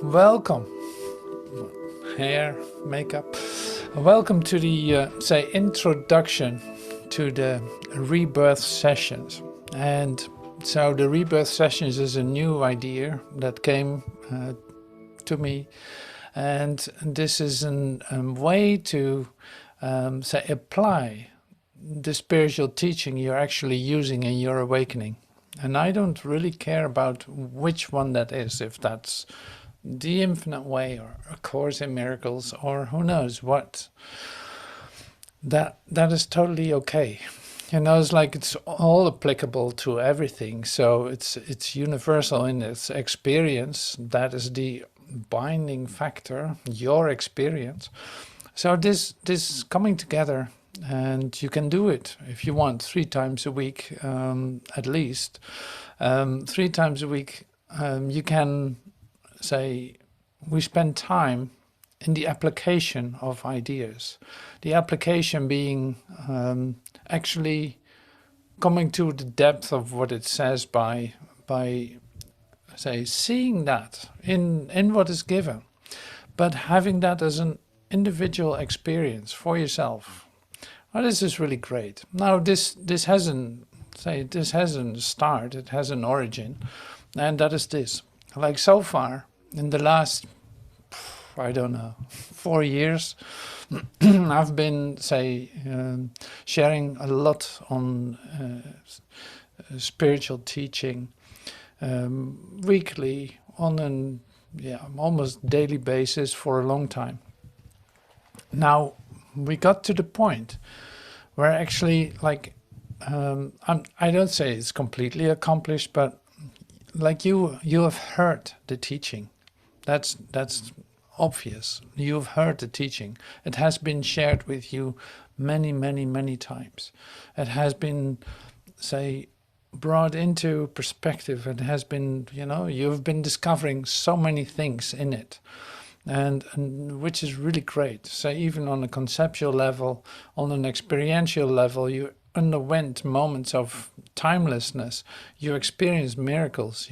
Welcome. Hair, makeup. Welcome to the, introduction to the Rebirth Sessions. And so the Rebirth Sessions is a new idea that came to me. And this is a way to, apply the spiritual teaching you're actually using in your awakening. And I don't really care about which one that is, if that's the Infinite Way or A Course in Miracles or who knows what. That is totally okay. You know, it's like it's all applicable to everything. So it's universal in its experience. That is the binding factor, your experience. So this coming together, and you can do it if you want 3 times a week, at least. 3 times a week, you can say we spend time in the application of ideas. The application being actually coming to the depth of what it says by say seeing that in what is given, but having that as an individual experience for yourself. Well, this is really great. Now this has a start, it has an origin, and that is this. Like so far, in the last, I don't know, 4 years, I've been, sharing a lot on spiritual teaching, weekly, on an almost daily basis for a long time. Now, we got to the point where actually, I don't say it's completely accomplished, but like you have heard the teaching. That's obvious. You've heard the teaching. It has been shared with you many, many, many times. It has been, brought into perspective. It has been, you've been discovering so many things in it. And which is really great. So even on a conceptual level, on an experiential level, you underwent moments of timelessness. You experienced miracles.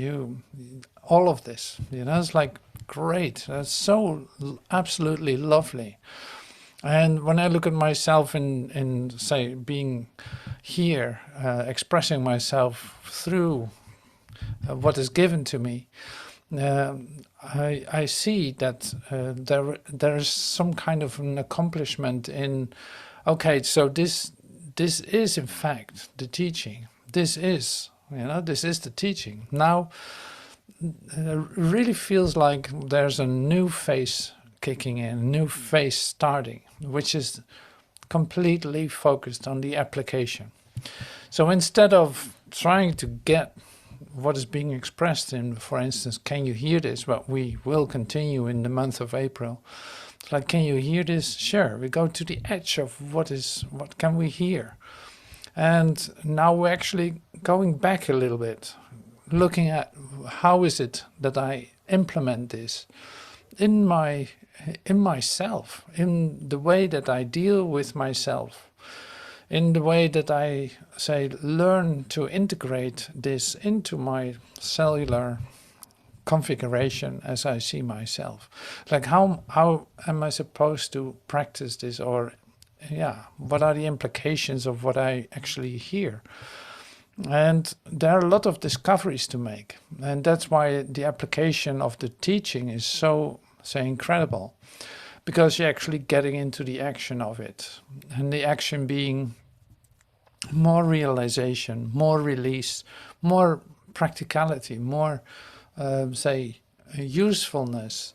All of this, it's like great. That's so absolutely lovely. And when I look at myself in say being here, expressing myself through what is given to me, I see that there is some kind of an accomplishment in, okay, so this is in fact the teaching. This is the teaching. Now, it really feels like there's a new phase kicking in, a new phase starting, which is completely focused on the application. So instead of trying to get what is being expressed in, for instance, can you hear this? Well, we will continue in the month of April. It's like, can you hear this? Sure, we go to the edge of what can we hear? And now we're actually going back a little bit, looking at how is it that I implement this in myself, in the way that I deal with myself, in the way that I learn to integrate this into my cellular configuration as I see myself. Like how am I supposed to practice this, or what are the implications of what I actually hear? And there are a lot of discoveries to make, and that's why the application of the teaching is so incredible, because you're actually getting into the action of it, and the action being more realization, more release, more practicality, more usefulness,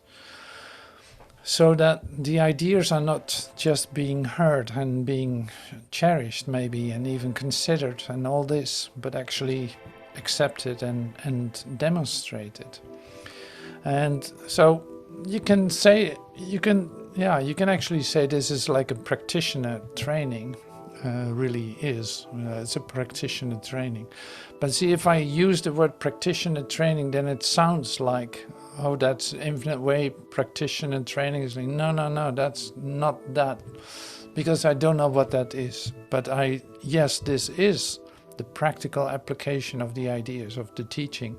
so that the ideas are not just being heard and being cherished maybe and even considered and all this, but actually accepted and demonstrated. And so you can actually say this is like a practitioner training. Really is. It's a practitioner training. But see, if I use the word practitioner training, then it sounds like, oh, that's Infinite Way practitioner training. Is like, no, that's not that, because I don't know what that is. But yes, this is the practical application of the ideas of the teaching.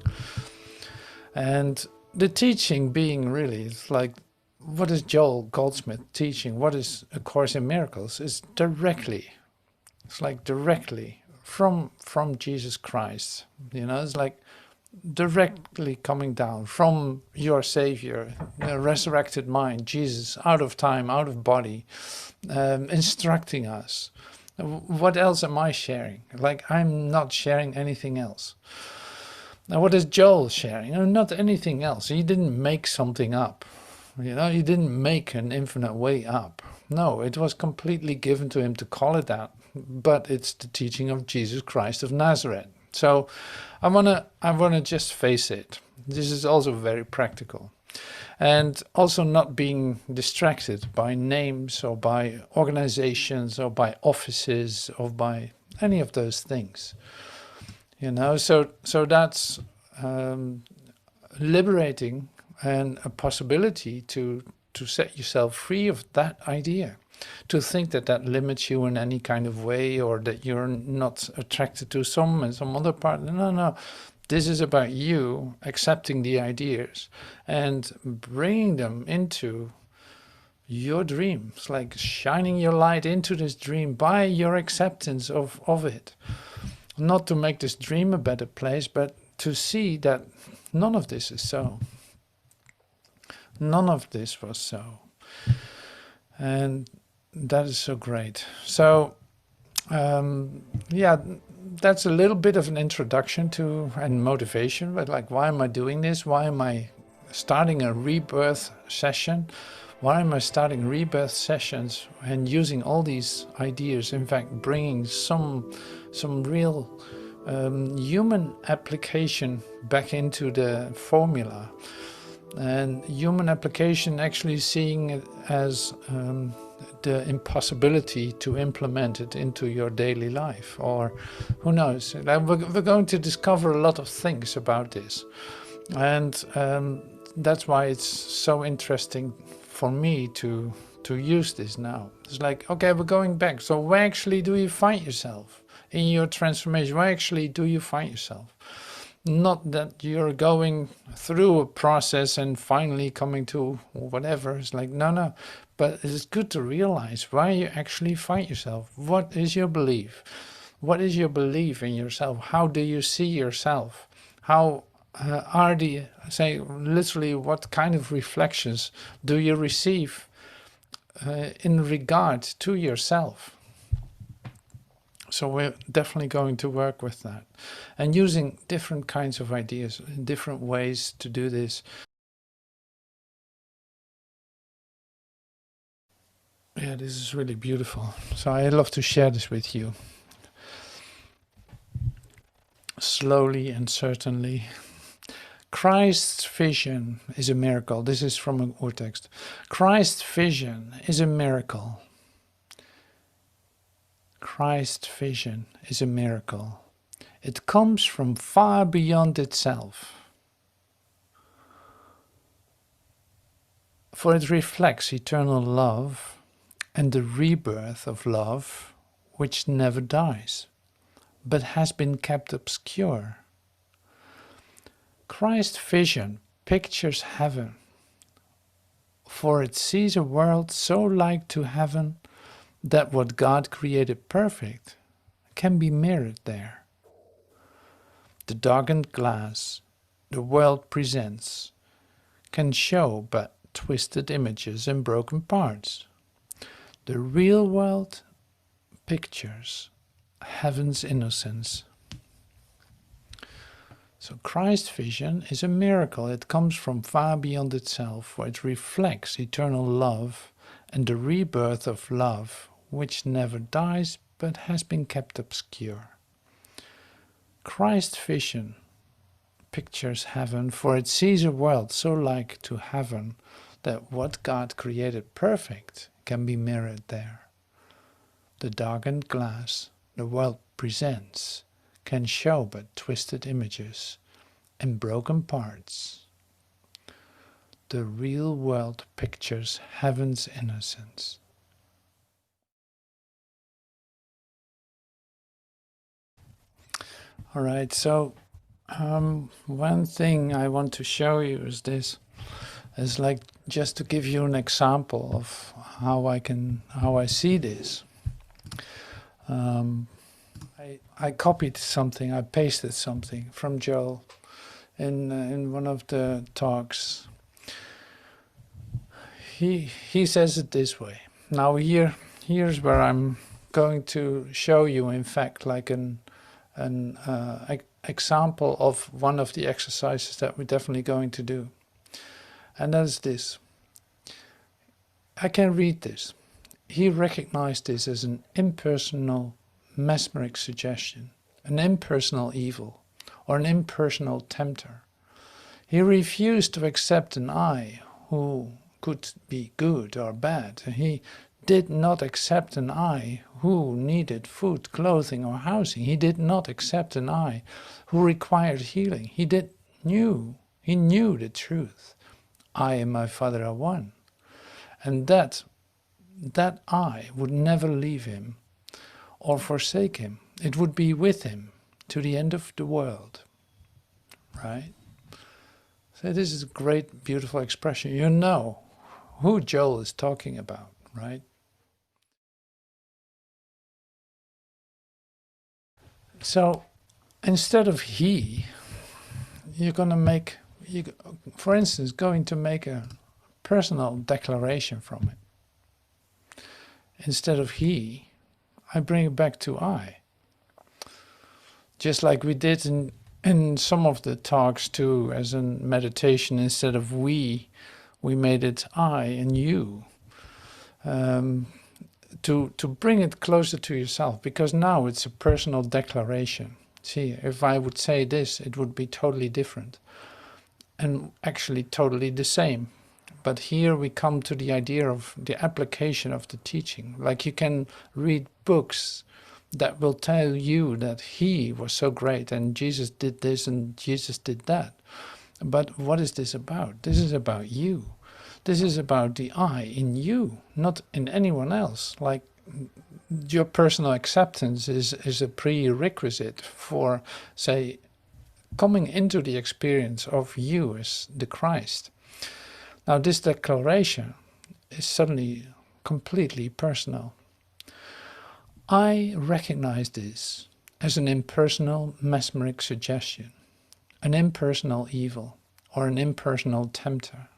And the teaching being really, it's like, what is Joel Goldsmith teaching? What is A Course in Miracles? It's directly, it's like directly from Jesus Christ. You know, it's like directly coming down from your Savior, the resurrected mind, Jesus, out of time, out of body, instructing us. What else am I sharing? Like, I'm not sharing anything else. Now, what is Joel sharing? No, not anything else. He didn't make something up. You know, he didn't make an infinite way up. No, it was completely given to him to call it that. But it's the teaching of Jesus Christ of Nazareth. So I wanna just face it. This is also very practical. And also not being distracted by names or by organizations or by offices or by any of those things. You know, so that's liberating and a possibility to set yourself free of that idea, to think that that limits you in any kind of way, or that you're not attracted to some and some other part. No. This is about you accepting the ideas and bringing them into your dream. It's like shining your light into this dream by your acceptance of it. Not to make this dream a better place, but to see that none of this is so. None of this was so. And that is so great. So, yeah, that's a little bit of an introduction to and motivation, but like, why am I doing this? Why am I starting a rebirth session? Why am I starting rebirth sessions and using all these ideas, in fact, bringing some real human application back into the formula, and human application actually seeing it as the impossibility to implement it into your daily life, or who knows. We're going to discover a lot of things about this, and that's why it's so interesting for me to use this now. It's like, okay, we're going back. So where actually do you find yourself in your transformation? Where actually do you find yourself? Not that you're going through a process and finally coming to whatever. It's like, no. But it's good to realize where you actually find yourself. What is your belief? What is your belief in yourself? How do you see yourself? How are the, say, literally, what kind of reflections do you receive in regard to yourself? So we're definitely going to work with that, and using different kinds of ideas, different ways to do this. Yeah, this is really beautiful. So I love to share this with you. Slowly and certainly. Christ's vision is a miracle. This is from an urtext. Christ's vision is a miracle. Christ's vision is a miracle. It comes from far beyond itself. For it reflects eternal love and the rebirth of love, which never dies, but has been kept obscure. Christ's vision pictures heaven, for it sees a world so like to heaven that what God created perfect can be mirrored there. The darkened glass the world presents can show but twisted images and broken parts. The real world pictures heaven's innocence. So Christ's vision is a miracle. It comes from far beyond itself, for it reflects eternal love and the rebirth of love, which never dies but has been kept obscure. Christ's vision pictures heaven, for it sees a world so like to heaven that what God created perfect can be mirrored there. The darkened glass the world presents can show but twisted images and broken parts. The real world pictures heaven's innocence. All right, so One thing I want to show you is this. It's like just to give you an example of how I see this. I copied something, I pasted something from Joel in one of the talks. He says it this way. Now here's where I'm going to show you, in fact, like an example of one of the exercises that we're definitely going to do. And that's this. I can read this. He recognized this as an impersonal mesmeric suggestion, an impersonal evil, or an impersonal tempter. He refused to accept an I who could be good or bad. He did not accept an I who needed food, clothing, or housing. He did not accept an I who required healing. He knew the truth. I and my Father are one. And that I would never leave him or forsake him. It would be with him to the end of the world. Right? So this is a great, beautiful expression. You know who Joel is talking about, right? So instead of he, you're going to make, for instance, going to make a personal declaration from it. Instead of he, I bring it back to I. Just like we did in some of the talks too, as in meditation, instead of we made it I and you. To bring it closer to yourself, because now it's a personal declaration. See, if I would say this, it would be totally different. And actually totally the same. But here we come to the idea of the application of the teaching. Like you can read books that will tell you that he was so great and Jesus did this and Jesus did that. But what is this about? This is about you. This is about the I in you, not in anyone else. Like your personal acceptance is a prerequisite for, say, coming into the experience of you as the Christ. Now this declaration is suddenly completely personal. I recognize this as an impersonal mesmeric suggestion, an impersonal evil, or an impersonal tempter.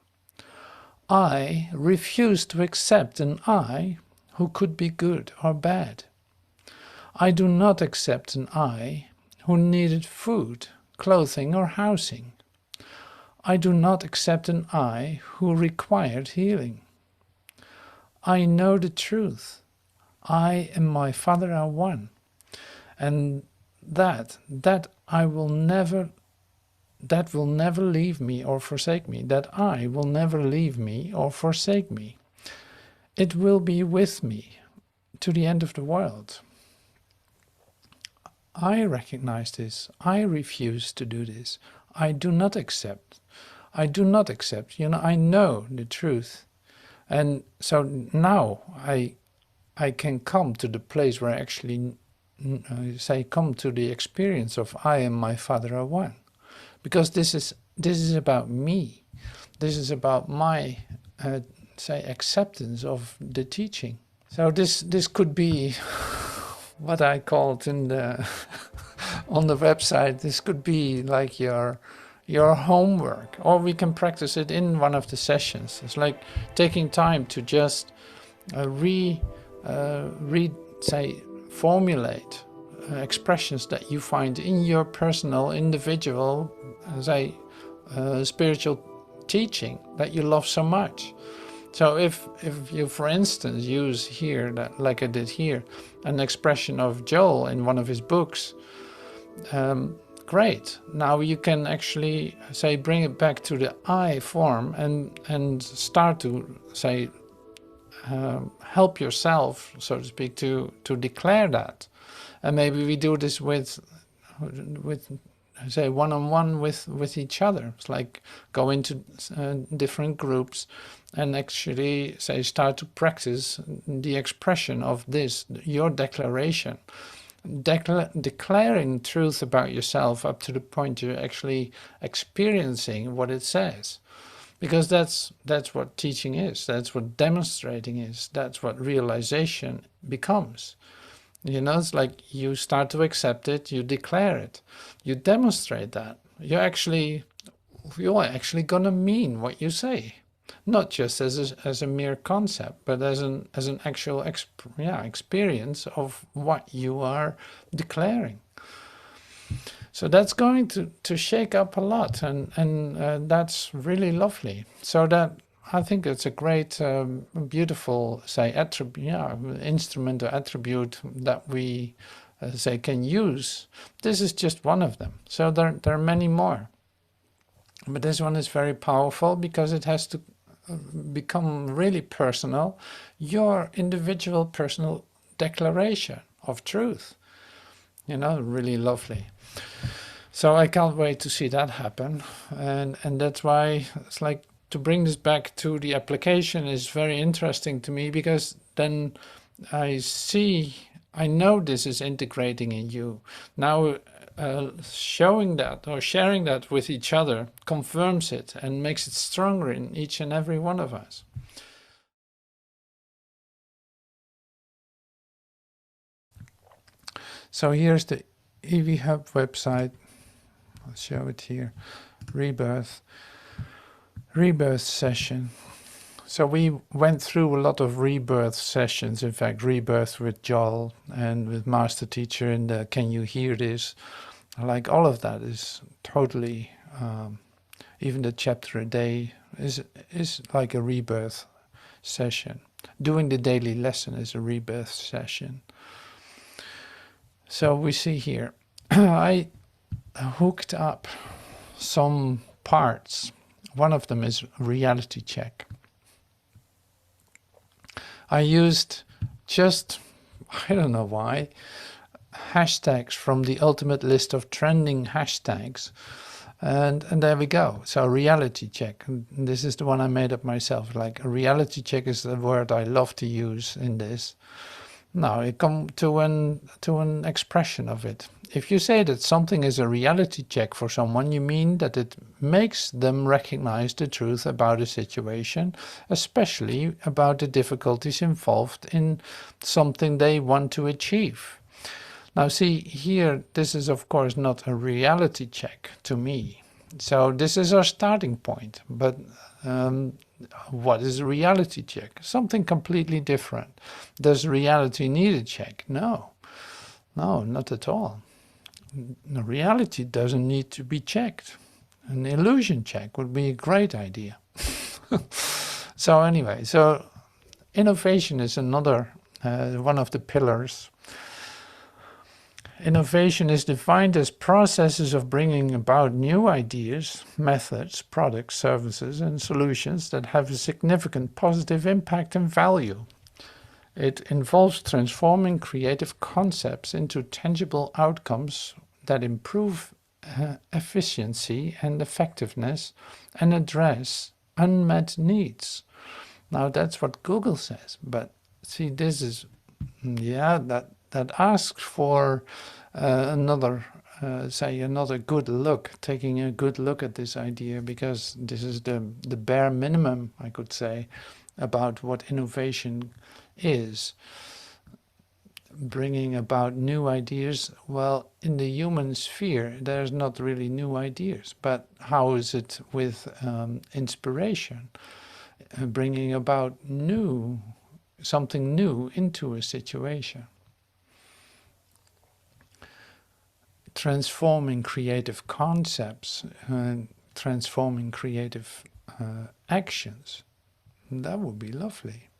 I refuse to accept an I who could be good or bad. I do not accept an I who needed food, clothing, or housing. I do not accept an I who required healing. I know the truth. I and my Father are one. And that will never leave me or forsake me. That I will never leave me or forsake me. It will be with me to the end of the world. I recognize this. I refuse to do this. I do not accept. I do not accept. I know the truth. And so now I can come to the place where I actually come to the experience of I and my Father are one. Because this is about me. This is about my acceptance of the teaching. So this could be what I called in the on the website. This could be like your homework, or we can practice it in one of the sessions. It's like taking time to just formulate expressions that you find in your personal, individual, spiritual teaching that you love so much. So if you, for instance, use here, that, like I did here, an expression of Joel in one of his books, great. Now you can actually bring it back to the I form and start to help yourself, so to speak, to declare that. And maybe we do this with one-on-one with each other. It's like go into different groups and actually start to practice the expression of this, your declaration. declaring truth about yourself up to the point you're actually experiencing what it says. Because that's what teaching is, that's what demonstrating is, that's what realization becomes. You know, it's like you start to accept it, you declare it, you demonstrate that. You're actually gonna mean what you say, not just as a mere concept, but as an actual experience of what you are declaring. So that's going to shake up a lot, and that's really lovely. So that, I think it's a great, beautiful, say, instrument or attribute that we say can use. This is just one of them. So there are many more. But this one is very powerful because it has to become really personal, your individual personal declaration of truth. You know, really lovely. So I can't wait to see that happen. And that's why it's like, to bring this back to the application is very interesting to me, because then I know this is integrating in you. Now showing that or sharing that with each other confirms it and makes it stronger in each and every one of us. So here's the EV Hub website. I'll show it here. Rebirth session. So we went through a lot of rebirth sessions. In fact, rebirth with Joel and with Master Teacher in the Can You Hear This? Like, all of that is totally, even the chapter a day is like a rebirth session. Doing the daily lesson is a rebirth session. So we see here, I hooked up some parts. One of them is reality check. I used just, I don't know why, hashtags from the ultimate list of trending hashtags. And there we go. So reality check. And this is the one I made up myself. Like, a reality check is the word I love to use in this. Now it comes to an expression of it. If you say that something is a reality check for someone, you mean that it makes them recognize the truth about a situation, especially about the difficulties involved in something they want to achieve. Now see here, this is of course not a reality check to me. So this is our starting point. But what is a reality check? Something completely different. Does reality need a check? No, not at all. The reality doesn't need to be checked. An illusion check would be a great idea. So anyway, so innovation is another one of the pillars. Innovation is defined as processes of bringing about new ideas, methods, products, services, and solutions that have a significant positive impact and value. It involves transforming creative concepts into tangible outcomes that improve efficiency and effectiveness and address unmet needs. Now that's what Google says, but see, this is, that asks for another good look, taking a good look at this idea, because this is the bare minimum, I could say, about what innovation is. Bringing about new ideas. Well, in the human sphere, there's not really new ideas, but how is it with inspiration? Bringing about something new into a situation. Transforming creative concepts, transforming creative actions. That would be lovely.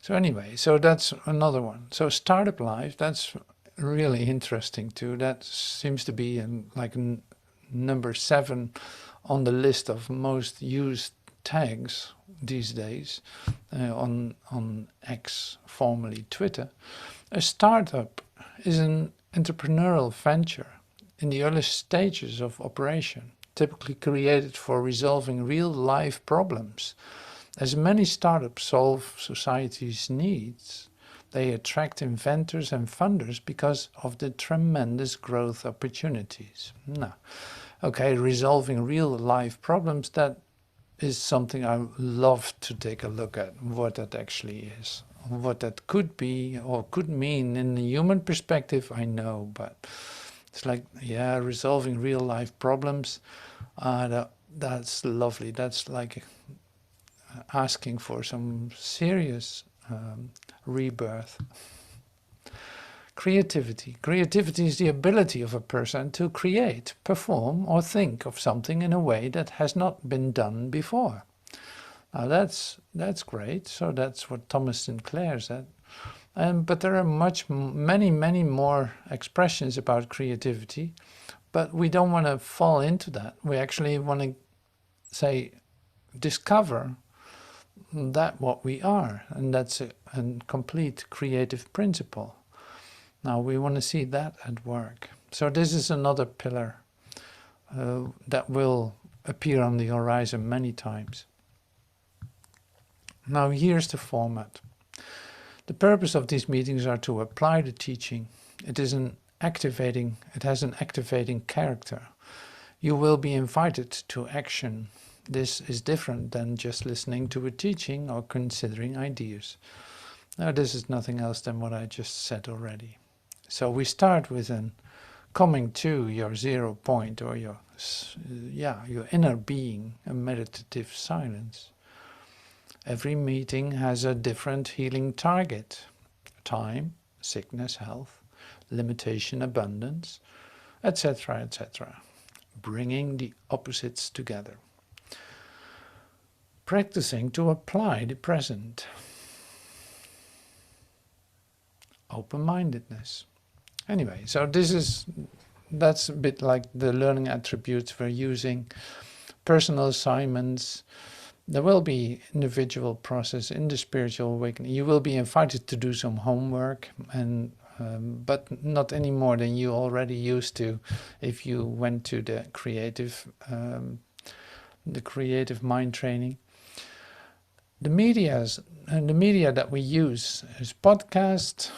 So anyway, so that's another one. So Startup Life, that's really interesting too. That seems to be like number 7 on the list of most used tags these days on X, formerly Twitter. A startup is an entrepreneurial venture in the early stages of operation, typically created for resolving real-life problems. As many startups solve society's needs, They attract inventors and funders because of the tremendous growth opportunities. Now, okay, resolving real life problems, that is something I love to take a look at, what that actually is. What that could be or could mean in the human perspective, I know, but it's like, yeah, resolving real life problems, that's lovely. That's like asking for some serious rebirth. Creativity. Creativity is the ability of a person to create, perform, or think of something in a way that has not been done before. Now that's great. So that's what Thomas Sinclair said. But there are many more expressions about creativity, but we don't want to fall into that. We actually want to say, discover that what we are, and that's a complete creative principle. Now we want to see that at work. So this is another pillar that will appear on the horizon many times. Now here's the format. The purpose of these meetings are to apply the teaching. It has an activating character. You will be invited to action. This is different than just listening to a teaching or considering ideas. Now this is nothing else than what I just said already. So we start with an coming to your 0 point, or your inner being, a meditative silence. Every meeting has a different healing target: time, sickness, health, limitation, abundance, etc., etc. Bringing the opposites together. Practicing to apply the present. Open-mindedness. Anyway, so that's a bit like the learning attributes we're using. Personal assignments. There will be individual process in the spiritual awakening. You will be invited to do some homework, and but not any more than you already used to if you went to the creative mind training. The media that we use is podcast.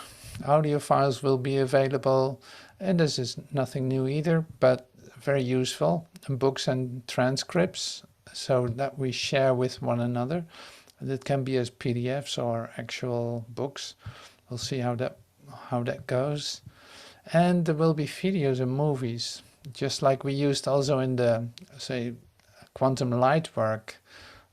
Audio files will be available, and this is nothing new either, but very useful. And books and transcripts, so that we share with one another. That can be as PDFs or actual books. We'll see how that goes. And there will be videos and movies, just like we used also in the, say, quantum light work.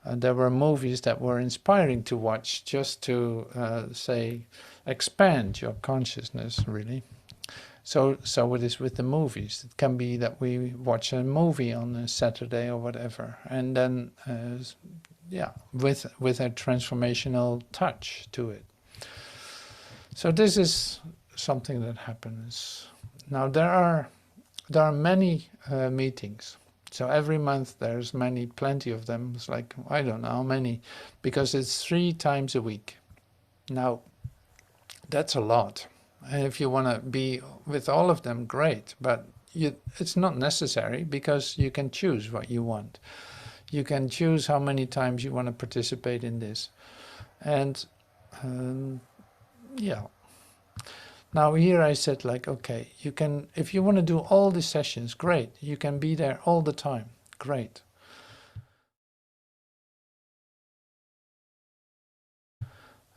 There were movies that were inspiring to watch, just to say, expand your consciousness, really. So it is with the movies. It can be that we watch a movie on a Saturday or whatever, and then with a transformational touch to it. So this is something that happens. Now there are many meetings. So every month there's plenty of them. It's like, I don't know how many, because it's 3 times a week. Now, that's a lot. And if you want to be with all of them, great. But it's not necessary, because you can choose what you want. You can choose how many times you want to participate in this. And yeah. Now here I said, like, okay, you can, if you want to do all the sessions, great. You can be there all the time, great.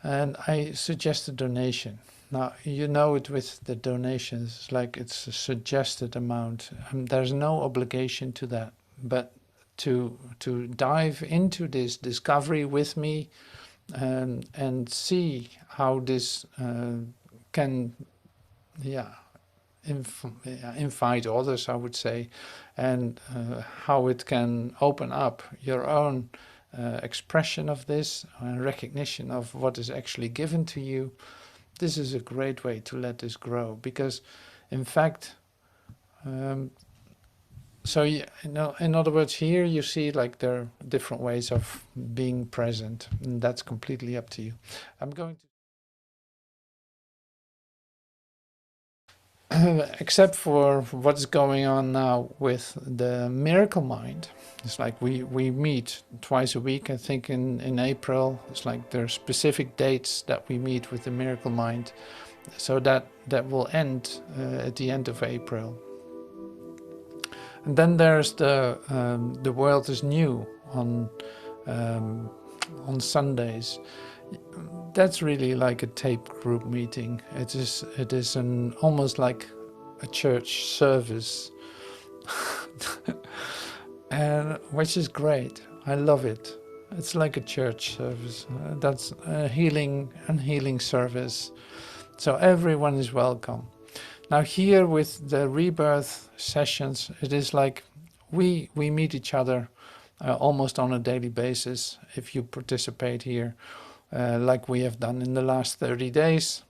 And I suggest a donation. Now, you know it with the donations, like it's a suggested amount. There's no obligation to that, but to dive into this discovery with me and see how this can invite others, I would say, and how it can open up your own expression of this and recognition of what is actually given to you. This is a great way to let this grow, because in fact, so in other words, here you see, like, there are different ways of being present, and that's completely up to you. I'm going to except for what's going on now with the Miracle Mind. It's like we meet twice a week, I think in April. It's like there are specific dates that we meet with the Miracle Mind. So that will end at the end of April. And then there's the World is New on Sundays. That's really like a tape group meeting. It is an almost like a church service, and which is great. I love it. It's like a church service. That's a healing service. So everyone is welcome. Now here with the Rebirth Sessions, it is like we meet each other almost on a daily basis if you participate here, like we have done in the last 30 days.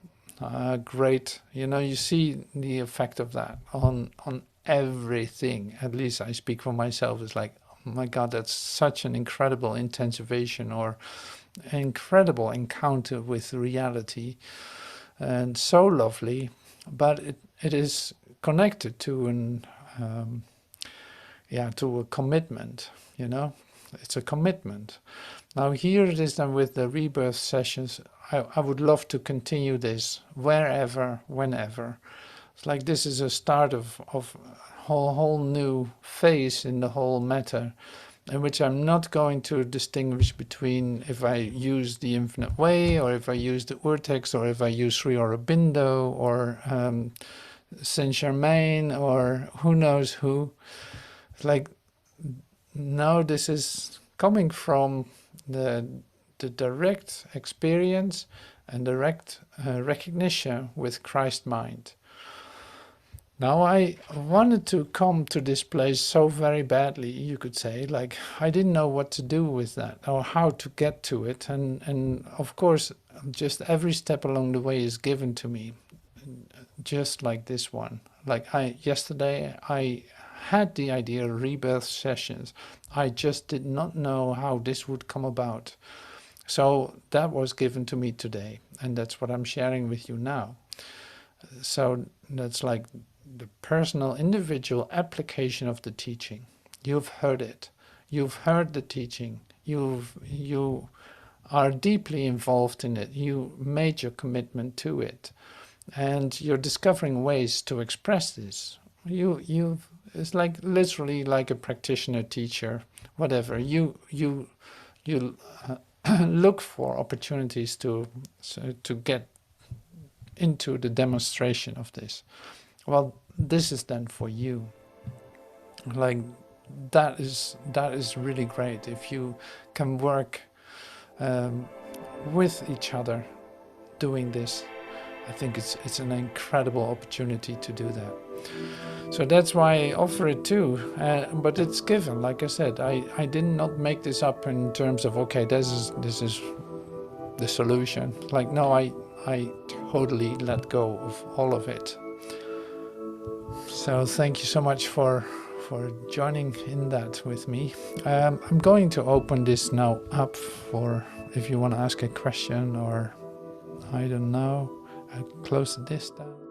Great. You see the effect of that on everything. At least I speak for myself. It's like, oh my God, that's such an incredible intensivation or incredible encounter with reality, and so lovely. But it is connected to to a commitment. It's a commitment. Now here it is then with the Rebirth Sessions. I would love to continue this wherever, whenever. It's like this is a start of a whole new phase in the whole matter, in which I'm not going to distinguish between if I use the Infinite Way or if I use the Urtext or if I use Sri Aurobindo or Saint Germain or who knows who. It's like, no, this is coming from the direct experience and direct recognition with Christ mind. Now I wanted to come to this place so very badly, you could say, like I didn't know what to do with that or how to get to it, and of course just every step along the way is given to me, just like this one. Like yesterday I had the idea of Rebirth Sessions. I just did not know how this would come about. So that was given to me today, and that's what I'm sharing with you now. So that's like the personal, individual application of the teaching. You've heard it. You've heard the teaching. You are deeply involved in it. You made your commitment to it, and you're discovering ways to express this. It's like literally like a practitioner, teacher, whatever. You look for opportunities to get into the demonstration of this. Well, this is then for you. Like that is really great if you can work with each other doing this. I think it's an incredible opportunity to do that. So that's why I offer it too, but it's given. Like I said, I did not make this up in terms of, okay, this is the solution. Like, no, I totally let go of all of it. So thank you so much for joining in that with me. I'm going to open this now up for if you want to ask a question or I don't know. I'll close this down.